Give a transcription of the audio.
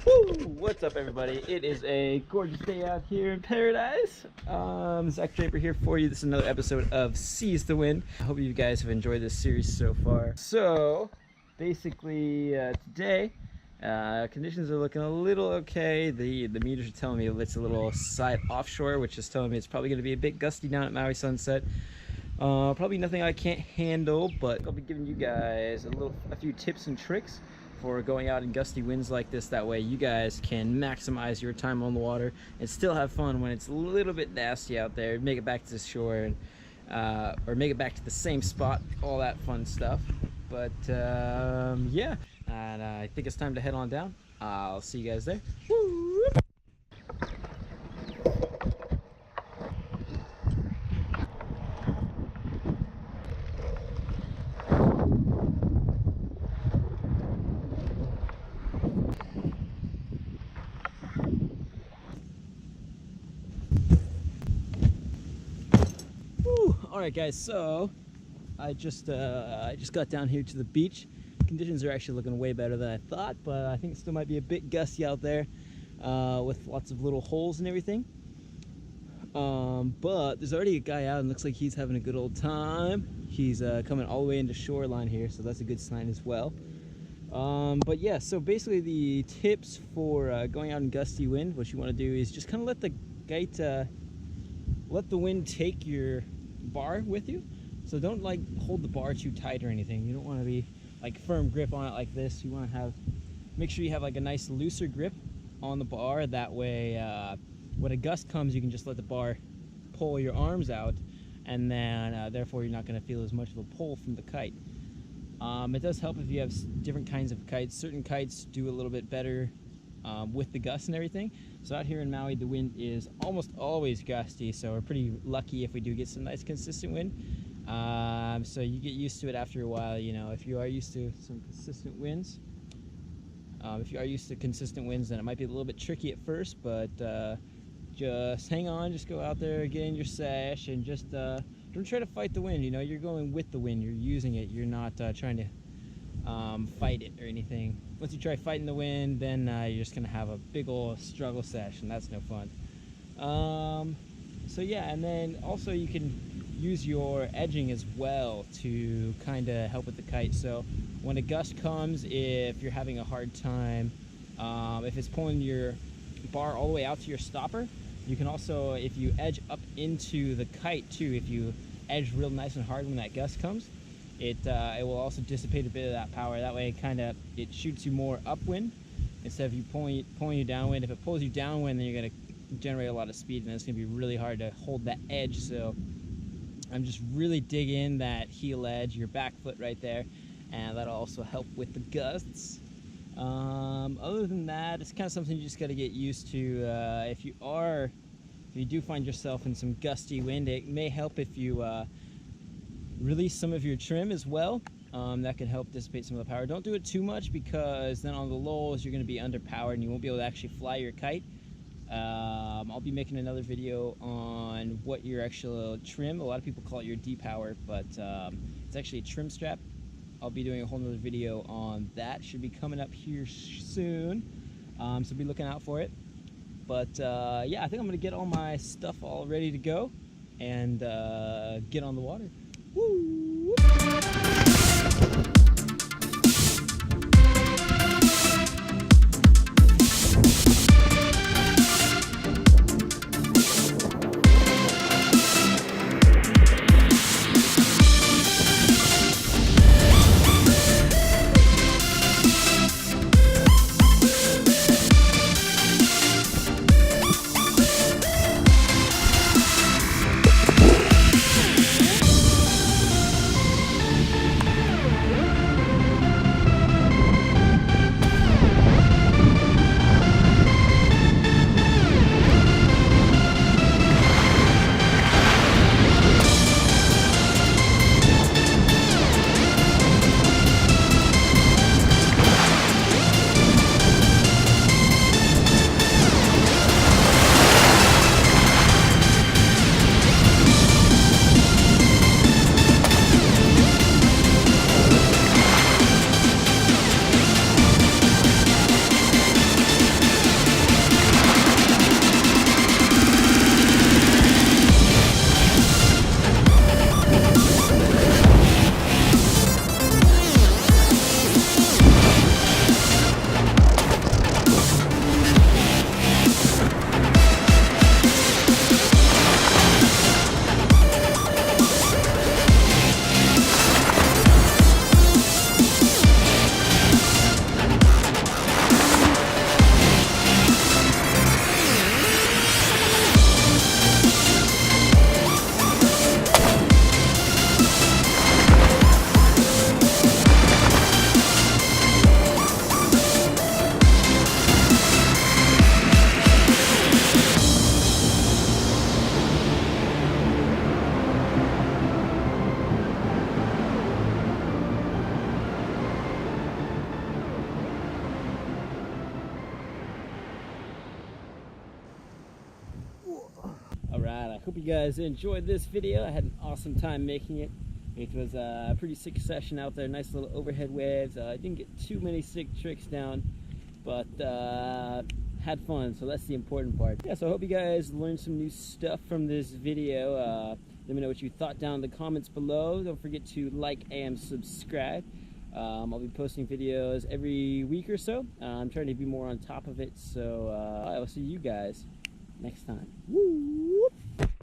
Woo! What's up, everybody? It is a gorgeous day out here in paradise. Zach Draper here for you. This is another episode of Seize the Wind. I hope you guys have enjoyed this series so far. So, basically, today, conditions are looking a little okay. The meters are telling me it's a little side offshore, which is telling me it's probably going to be a bit gusty down at Maui Sunset. Probably nothing I can't handle, but I'll be giving you guys a few tips and tricks for going out in gusty winds like this. That way you guys can maximize your time on the water and still have fun when it's a little bit nasty out there. Make it back to the shore and or make it back to the same spot, all that fun stuff. But yeah, and I think it's time to head on down. I'll see you guys there. Woo! Alright guys, so I just got down here to the beach. Conditions are actually looking way better than I thought, but I think it still might be a bit gusty out there with lots of little holes and everything. But there's already a guy out and looks like he's having a good old time. He's coming all the way into shoreline here, so that's a good sign as well. But yeah, so basically the tips for going out in gusty wind, what you want to do is just kind of let the wind take your bar with you. So don't like hold the bar too tight or anything. You don't want to be like firm grip on it like this. You want to make sure you have like a nice looser grip on the bar. That way when a gust comes, you can just let the bar pull your arms out, and then therefore you're not going to feel as much of a pull from the kite. It does help if you have different kinds of kites. Certain kites do a little bit better with the gusts and everything. So out here in Maui, the wind is almost always gusty, so we're pretty lucky if we do get some nice consistent wind. So you get used to it after a while. You know, if you are used to some consistent winds, then it might be a little bit tricky at first, but just hang on, just go out there, get in your sesh, and just don't try to fight the wind. You know, you're going with the wind, you're using it, you're not trying to fight it or anything. Once you try fighting the wind, then you're just gonna have a big old struggle sesh, and that's no fun. So yeah, and then also you can use your edging as well to kind of help with the kite. So when a gust comes, if you're having a hard time, if it's pulling your bar all the way out to your stopper, you can also, if you edge up into the kite too, if you edge real nice and hard when that gust comes, it will also dissipate a bit of that power. That way it shoots you more upwind instead of you pulling you downwind. If it pulls you downwind, then you're going to generate a lot of speed, and it's going to be really hard to hold that edge. So I'm just really dig in that heel edge, your back foot right there, and that'll also help with the gusts. Other than that, it's kind of something you just got to get used to. If you do find yourself in some gusty wind, it may help if you release some of your trim as well. That can help dissipate some of the power. Don't do it too much, because then on the lulls you're going to be underpowered and you won't be able to actually fly your kite. I'll be making another video on what your actual trim, a lot of people call it your depower, but it's actually a trim strap. I'll be doing a whole nother video on that. Should be coming up here soon, so be looking out for it. But yeah, I think I'm going to get all my stuff all ready to go and get on the water. Woo! Alright, I hope you guys enjoyed this video. I had an awesome time making it. It was a pretty sick session out there, nice little overhead waves. I didn't get too many sick tricks down, but had fun, so that's the important part. Yeah, so I hope you guys learned some new stuff from this video. Let me know what you thought down in the comments below. Don't forget to like and subscribe. I'll be posting videos every week or so. I'm trying to be more on top of it, so I will see you guys next time. Woo!